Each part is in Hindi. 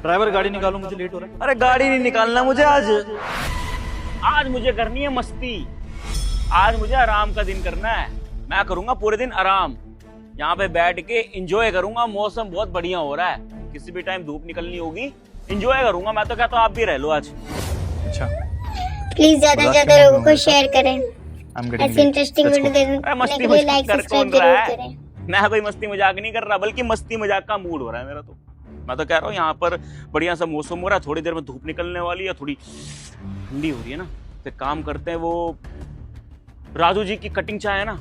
ड्राइवर गाड़ी निकालो, मुझे लेट हो रहा है। अरे गाड़ी नहीं निकालना मुझे आज मुझे करनी है मस्ती। आज मुझे आराम का दिन करना है। मैं करूंगा पूरे दिन आराम, यहाँ पे बैठ के एंजॉय करूंगा। मौसम बहुत बढ़िया हो रहा है, किसी भी टाइम धूप निकलनी होगी, एंजोय करूंगा। मैं तो कहता हूँ आप भी रह लो आज। अच्छा, प्लीज ज्यादा से ज्यादा लोगों को शेयर करें। ऐसी इंटरेस्टिंग वीडियो देखने के लिए लाइक सब्सक्राइब जरूर करें। मैं कोई मस्ती मजाक नहीं कर रहा, बल्कि मस्ती मजाक का मूड हो रहा है मेरा। तो मैं तो कह रहा हूँ यहाँ पर बढ़िया सा मौसम हो रहा है, थोड़ी देर में धूप निकलने वाली है, थोड़ी ठंडी हो रही है ना। तो काम करते हैं, वो राजू जी की कटिंग चाय है ना,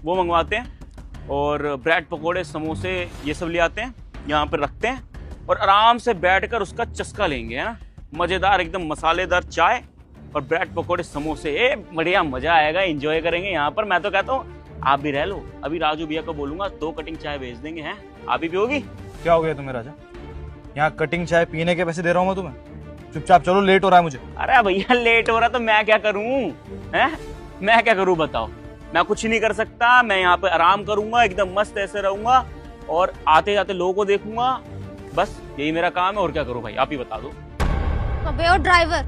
वो मंगवाते हैं, और ब्रेड पकोड़े समोसे ये सब ले आते हैं, यहाँ पर रखते हैं, और आराम से बैठकर उसका चस्का लेंगे, है ना। मजेदार एकदम मसालेदार चाय और ब्रेड पकोड़े समोसे, बढ़िया मजा आएगा, एंजॉय करेंगे यहाँ पर। मैं तो कहता हूँ आप भी रह लो। अभी राजू भैया को बोलूंगा 2 कटिंग चाय भेज देंगे, हैं आप ही पियोगी? क्या हो गया तुम्हें राजा? यहाँ कटिंग चाय पीने के पैसे दे रहा हूँ मैं तुम्हें, चुपचाप चलो, लेट हो रहा है मुझे। अरे भैया लेट हो रहा तो मैं क्या करूँ, हैं मैं क्या करूँ बताओ? मैं कुछ नहीं कर सकता, मैं यहाँ पे आराम करूंगा, एकदम मस्त ऐसे रहूंगा, और आते जाते लोगों को देखूंगा, बस यही मेरा काम है। और क्या करूँ भाई, आप ही बता दो। अबे ओ ड्राइवर,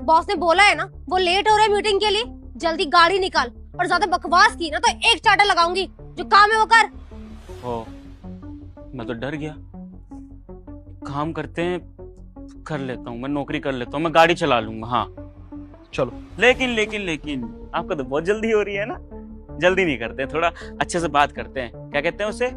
बॉस ने बोला है ना वो लेट हो रहा है मीटिंग के लिए, जल्दी गाड़ी निकाल। और ज्यादा बकवास की ना तो एक चाटा लगाऊंगी, जो काम है वो कर। ओ, मैं तो डर गया। काम करते हैं, कर लेता हूँ, मैं नौकरी कर लेता हूँ, मैं गाड़ी चला लूंगा। हाँ चलो। लेकिन लेकिन लेकिन आपको तो बहुत जल्दी हो रही है ना। जल्दी नहीं करते, थोड़ा अच्छे से बात करते हैं। क्या कहते हैं उसे,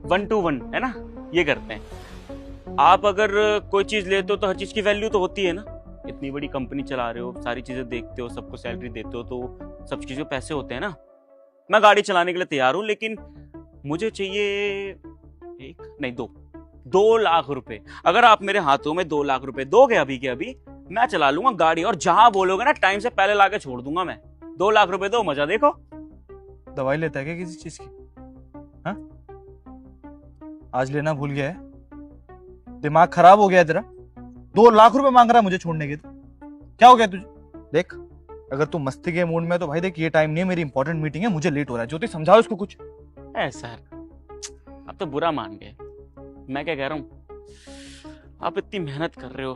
1 to 1 है ना, ये करते हैं। आप अगर कोई चीज लेते हो तो हर चीज की वैल्यू तो होती है ना। इतनी बड़ी कंपनी चला रहे हो, सारी चीजें देखते हो, सबको सैलरी देते हो, तो सब चीजों पैसे होते हैं ना। मैं गाड़ी चलाने के लिए तैयार हूँ, लेकिन मुझे चाहिए 2 लाख रुपए। अगर आप मेरे हाथों में 2 लाख रुपए दोगे अभी के अभी, मैं चला लूंगा गाड़ी, और जहां बोलोगे ना टाइम से पहले लाके छोड़ दूंगा मैं। 2 लाख रुपए दो, मजा देखो। दवाई लेता है क्या किसी चीज की? हाँ, आज लेना भूल गया है, दिमाग खराब हो गया है तेरा। 2 लाख रुपए मांग रहा है मुझे छोड़ने के, तो क्या हो गया तुझे? देख, अगर तू मस्ती के मूड में तो भाई देख, ये टाइम नहीं है, मेरी इंपॉर्टेंट मीटिंग है, मुझे लेट हो रहा है। ज्योति समझाओ इसको कुछ। सर आप तो बुरा मान गए। मैं क्या कह रहा हूँ, आप इतनी मेहनत कर रहे हो,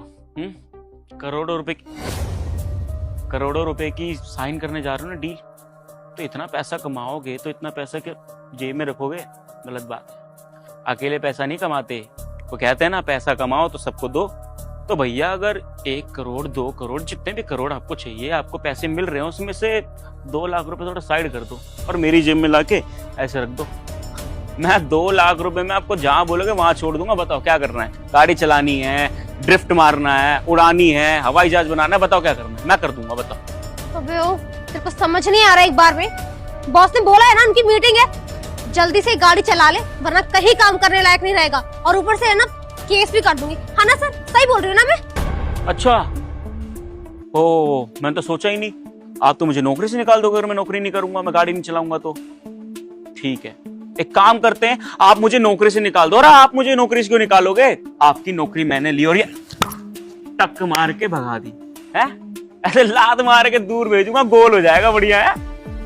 करोड़ों रुपए की साइन करने जा रहे हो ना डील, तो इतना पैसा कमाओगे तो इतना पैसा क्या जेब में रखोगे? गलत बात है। अकेले पैसा नहीं कमाते, वो कहते हैं ना पैसा कमाओ तो सबको दो। तो भैया अगर 1 करोड़ 2 करोड़ जितने भी करोड़ आपको चाहिए, आपको पैसे मिल रहे हो, उसमें से 2 लाख रुपए थोड़ा साइड कर दो और मेरी जेब में लाके ऐसे रख दो। मैं 2 लाख रुपए में आपको जहां बोलोगे वहां छोड़ दूंगा। बताओ क्या करना है? गाड़ी चलानी है, ड्रिफ्ट मारना है, उड़ानी है, हवाई जहाज बनाना है, बताओ क्या करना है? मैं कर दूंगा, बताओ। अबे ओ, तेरे को समझ नहीं आ रहा एक बार में? बॉस ने बोला है ना उनकी मीटिंग है, जल्दी से गाड़ी चला ले, वरना कहीं काम करने लायक नहीं रहेगा। और ऊपर से है ना केस भी कर दूंगी, है ना सर? सही बोल रही हूँ ना मैं? अच्छा, ओ मैंने तो सोचा ही नहीं। आप तो मुझे नौकरी से निकाल दोगे अगर मैं नौकरी नहीं करूंगा, मैं गाड़ी नहीं चलाऊंगा तो। ठीक है, एक काम करते हैं, आप मुझे नौकरी से निकाल दो। और आप मुझे नौकरी से क्यों निकालोगे? आपकी नौकरी मैंने ली और ये टक मार के भगा दी है। ऐसे लात मार के दूर भेजूंगा, गोल हो जाएगा, बढ़िया है।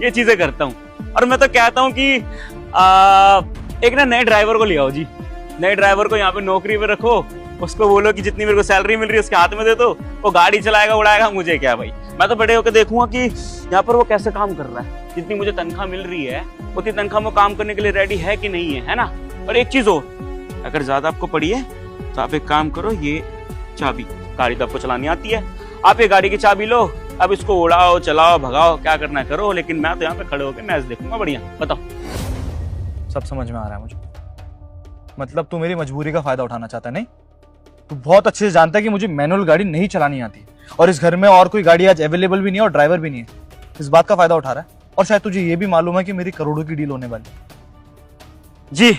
ये चीजें करता हूँ। और मैं तो कहता हूँ कि एक ना नए ड्राइवर को ले आओ जी। नए ड्राइवर को यहाँ पे नौकरी पे रखो, उसको बोलो कि जितनी मेरे को सैलरी मिल रही है उसके हाथ में दे दो, वो गाड़ी चलाएगा उड़ाएगा, मुझे क्या भाई। मैं तो बड़े होकर देखूंगा कि यहाँ पर वो कैसे काम कर रहा है। जितनी मुझे तनख्वाह मिल रही है उतनी तनख्वाह में काम करने के लिए रेडी है कि नहीं है ना। और एक चीज और, अगर ज्यादा आपको पड़ी है तो आप एक काम करो, ये चाबी, गाड़ी तो आपको चलानी आती है, आप ये गाड़ी की चाबी लो, अब इसको उड़ाओ चलाओ भगाओ, क्या करना है करो, लेकिन मैं तो यहाँ पे खड़े होकर मैच देखूंगा। बढ़िया, बताओ। सब समझ में आ रहा है मुझे। मतलब तू मेरी मजबूरी का फायदा उठाना चाहता है? नहीं, तू बहुत अच्छे से जानता है कि मुझे मैनुअल गाड़ी नहीं चलानी आती, और इस घर में और कोई गाड़ी आज अवेलेबल भी नहीं है और ड्राइवर भी नहीं है। इस बात का फायदा उठा रहा है। और शायद तुझे ये भी मालूम है कि मेरी करोड़ों की डील होने वाली। जी,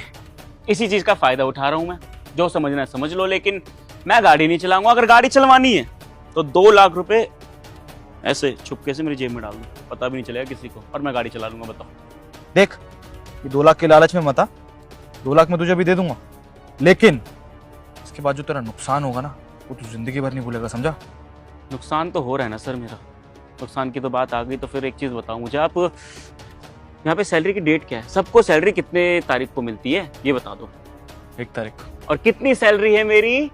इसी चीज का फायदा उठा रहा हूं मैं। जो समझना है समझ लो, लेकिन मैं गाड़ी नहीं चलाऊंगा। अगर गाड़ी चलवानी है तो 2 लाख रुपए ऐसे छुपके से मेरी जेब में डाल दो, पता भी नहीं चलेगा किसी को, और मैं गाड़ी चला लूंगा। बताओ। देख, ये 2 लाख के लालच में मत आ। 2 लाख में तुझे भी दे दूंगा, लेकिन इसके बाद जो तेरा नुकसान होगा ना, वो तू जिंदगी भर नहीं भूलेगा, समझा? नुकसान तो हो रहा है ना सर मेरा। नुकसान की तो बात आ गई तो फिर एक चीज बताओ मुझे आप, यहाँ पे सैलरी की डेट क्या है? सबको सैलरी कितने तारीख को मिलती है ये बता दो। 1 तारीख। और कितनी सैलरी है मेरी?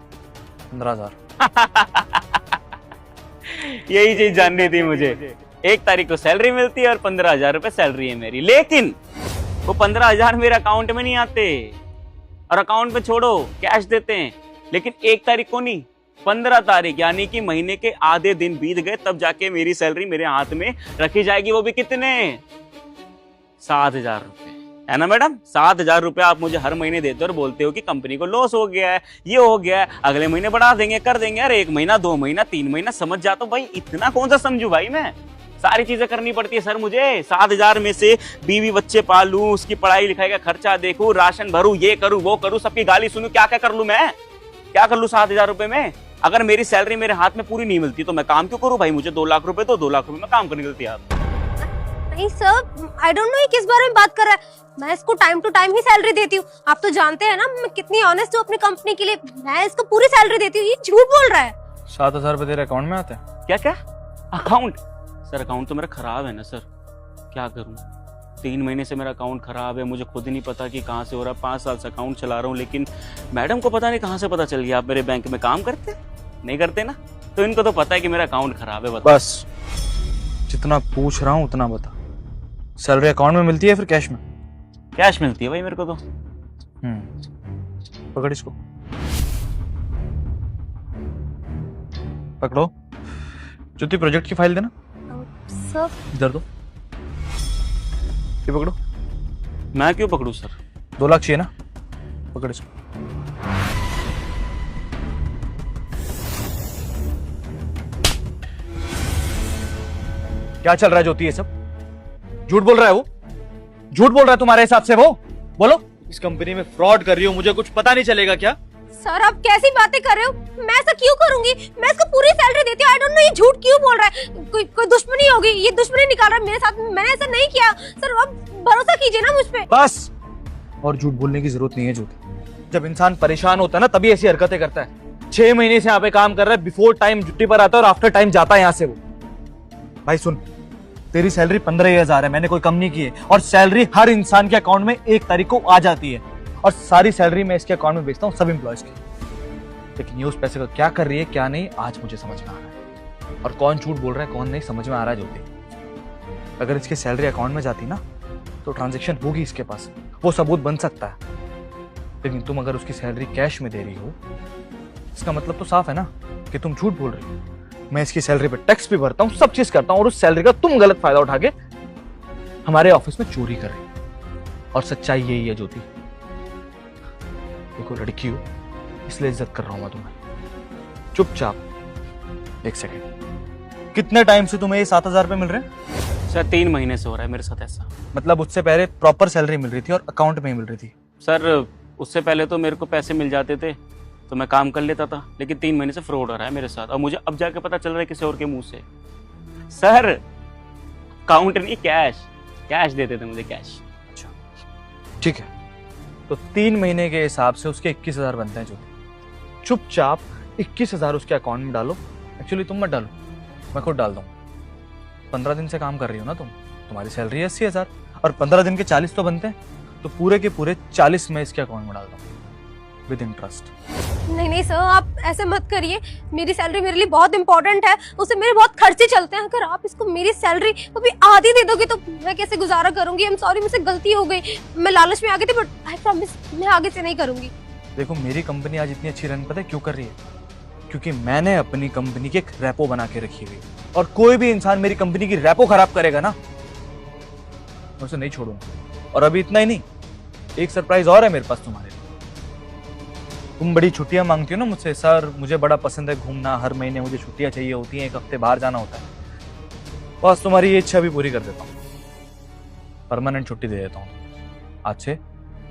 15,000। यही चीज जाननी थी मुझे। 1 तारीख को सैलरी मिलती है और 15,000 रुपए सैलरी है मेरी, लेकिन वो 15,000 मेरे अकाउंट में नहीं आते। और अकाउंट में छोड़ो, कैश देते हैं, लेकिन 1 तारीख को नहीं, 15 तारीख यानी कि महीने के आधे दिन बीत गए तब जाके मेरी सैलरी मेरे हाथ में रखी जाएगी। वो भी कितने? 7,000 रुपए, है ना मैडम? 7,000 रुपए आप मुझे हर महीने देते हो और बोलते हो कि कंपनी को लॉस हो गया है, ये हो गया है, अगले महीने बढ़ा देंगे, कर देंगे। यार 1 महीना, 2 महीना, 3 महीना समझ जाता हूँ भाई, इतना कौन सा समझू भाई मैं? सारी चीजें करनी पड़ती है सर मुझे। 7,000 में से बीवी बच्चे पालूं, उसकी पढ़ाई लिखाई का खर्चा देखूं, राशन भरूं, ये करूं, वो करूं, सबकी गाली सुनूं, क्या क्या कर लूं मैं? क्या कर लूं 7,000 रुपए में? अगर मेरी सैलरी मेरे हाथ में पूरी नहीं मिलती तो मैं काम क्यों करूं भाई? मुझे 2 लाख रुपए दो, 2 लाख रुपए में काम करने निकलती है आप। नहीं सर, आई डोंट नो ये किस बारे में बात कर रहा है। मैं इसको टाइम टू टाइम ही सैलरी देती हूँ। आप तो जानते हैं ना मैं कितनी ऑनेस्ट हूँ अपनी कंपनी के लिए। मैं इसको पूरी सैलरी देती हूँ। ये झूठ बोल रहा है। 7,000 रुपए तेरे अकाउंट में आते हैं? क्या क्या? अकाउंट? सर अकाउंट तो मेरा खराब है ना सर, क्या करूं? 3 महीने से मेरा अकाउंट खराब है, मुझे खुद ही नहीं पता कि कहाँ से हो रहा है। 5 साल से अकाउंट चला रहा हूँ, लेकिन मैडम को पता नहीं कहाँ से पता चल गया। आप मेरे बैंक में काम करते नहीं करते ना, तो इनको तो पता है कि मेरा अकाउंट खराब है। बता। बस जितना पूछ रहा हूँ उतना बता। सैलरी अकाउंट में मिलती है फिर कैश में? कैश मिलती है भाई मेरे को तो। पकड़ इसको, पकड़ो। ज्योति प्रोजेक्ट की फाइल देना सर। इधर दो, ये पकड़ो। मैं क्यों पकड़ू सर? 2 लाख चाहिए ना, पकड़ इसको। क्या चल रहा है ज्योति? ये सब झूठ बोल रहा है वो, झूठ बोल रहा है तुम्हारे हिसाब से वो? बोलो, इस कंपनी में फ्रॉड कर रही हो, मुझे कुछ पता नहीं चलेगा क्या? सर आप कैसी बातें कर रहे हो? मैं ऐसा क्यों करूंगी? मैं इसको पूरी सैलरी देती हूँ। आई डोंट नो ये झूठ क्यों बोल रहा है। कोई दुश्मनी होगी, ये दुश्मनी निकाल रहा है मेरे साथ। मैंने ऐसा नहीं किया सर, आप भरोसा कीजिए ना मुझ पे। बस, और झूठ बोलने की जरूरत नहीं है ज्योति। जब इंसान परेशान होता है ना तभी ऐसी हरकतें करता है। 6 महीने से यहाँ पे काम कर रहा है, बिफोर टाइम छुट्टी पर आता है और आफ्टर टाइम जाता है यहाँ से वो। भाई सुन, तेरी सैलरी 15,000 है, मैंने कोई कम नहीं की है, और सैलरी हर इंसान के अकाउंट में 1 तारीख को आ जाती है, और सारी सैलरी मैं इसके अकाउंट में भेजता हूँ सब एम्प्लॉयज की। लेकिन ये उस पैसे का क्या कर रही है क्या नहीं, आज मुझे समझ में आ रहा है। और कौन झूठ बोल रहा है कौन नहीं समझ में आ रहा है ज्योति। अगर इसकी सैलरी अकाउंट में जाती ना तो ट्रांजेक्शन होगी इसके पास, वो सबूत बन सकता है। लेकिन तुम अगर उसकी सैलरी कैश में दे रही हो, इसका मतलब तो साफ है ना कि तुम झूठ बोल रही हो। मैं इसकी सैलरी पे टैक्स भी भरता हूँ, सब चीज करता हूँ, और उस सैलरी का तुम गलत फायदा उठा के हमारे ऑफिस में चोरी कर रही हो। और सच्चाई यही है ज्योति। देखो लड़की हो इसलिए इज्जत कर रहा हूं मैं तुम्हें। चुपचाप 1 सेकंड, कितने टाइम से तुम्हें ये 7,000 रुपए मिल रहे हैं? सर 3 महीने से हो रहा है मेरे साथ ऐसा। मतलब उससे पहले प्रॉपर सैलरी मिल रही थी और अकाउंट में ही मिल रही थी? सर उससे पहले तो मेरे को पैसे मिल जाते थे तो मैं काम कर लेता था, लेकिन 3 महीने से फ्रॉड हो रहा है मेरे साथ, और मुझे अब जाके पता चल रहा है किसी और के मुंह से। सर अकाउंट नहीं, कैश देते थे मुझे, कैश। अच्छा ठीक है, तो 3 महीने के हिसाब से उसके 21,000 बनते हैं। जो चुपचाप 21,000 उसके अकाउंट में डालो। एक्चुअली तुम मत डालो, मैं खुद डाल दूंगा। 15 दिन से काम कर रही हो ना तुम, तुम्हारी सैलरी 80,000 और 15 दिन के 40 तो बनते हैं, तो पूरे के पूरे 40 मैं इसके अकाउंट में डाल दूंगा विद इंटरेस्ट। नहीं सर, आप ऐसे मत करिए। मेरी सैलरी मेरे लिए बहुत इंपॉर्टेंट है, उससे मेरे बहुत खर्चे चलते हैं। अगर आप इसको मेरी सैलरी अभी आधी दे दोगे तो मैं कैसे गुजारा करूंगी? आई एम सॉरी, मुझसे गलती हो गई, मैं लालच में आ गई थी, बट आई प्रॉमिस मैं आगे से नहीं करूंगी। देखो मेरी कंपनी आज इतनी अच्छी रन पता है क्यों कर रही है? क्योंकि मैंने अपनी कंपनी की एक रैपो बना के रखी हुई, और कोई भी इंसान मेरी कंपनी की रैपो खराब करेगा ना, मैं उसे नहीं छोड़ूंगा। और अभी इतना ही नहीं, एक सरप्राइज और है मेरे पास तुम्हारे लिए। तुम बड़ी छुट्टियां मांगती हो ना मुझसे, सर मुझे बड़ा पसंद है घूमना, हर महीने मुझे छुट्टियां चाहिए होती हैं, 1 हफ्ते बाहर जाना होता है। बस तुम्हारी ये इच्छा भी पूरी कर देता हूँ, परमानेंट छुट्टी दे देता हूँ। आज से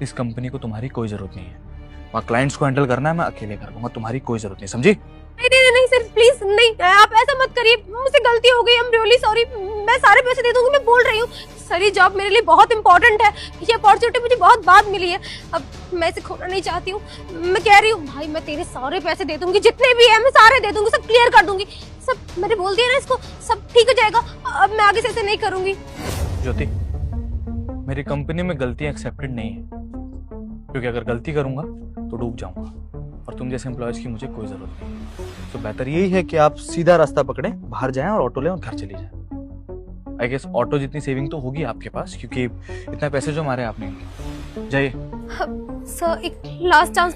इस कंपनी को तुम्हारी कोई जरूरत नहीं है, वहाँ क्लाइंट्स को हैंडल करना है मैं अकेले कर लूंगा, तुम्हारी कोई जरूरत नहीं, समझी? नहीं सर प्लीज नहीं, आप ऐसा मत करिए, मुझसे गलती हो गई, आई एम रियली सॉरी। मैं सारे पैसे दे दूंगी, मैं बोल रही हूँ। सर ये जॉब मेरे लिए बहुत इंपॉर्टेंट है, ये अपॉर्चुनिटी मुझे बहुत बाद मिली है, अब मैं इसे खोना नहीं चाहती हूँ। मैं कह रही हूँ भाई मैं तेरे सारे पैसे दे दूंगी, जितने भी है मैं सारे दे दूंगी, सब क्लियर कर दूंगी, सब मैंने बोल दिया ना इसको, सब ठीक हो जाएगा। अब मैं आगे से ऐसे नहीं करूंगी। ज्योति मेरी कंपनी में गलतियां एक्सेप्टेड नहीं है, क्योंकि अगर गलती करूंगा तो डूब जाऊंगा। और तुम जैसे एम्प्लॉयज की मुझे कोई जरूरत नहीं। तो बेहतर यही है कि आप सीधा रास्ता पकड़े, बाहर जाएं और ऑटो लें और घर चली जाएं। आई गेस ऑटो जितनी सेविंग तो होगी आपके पास, क्योंकि इतना पैसे जो मारे आपने। जाइए। सर एक लास्ट चांस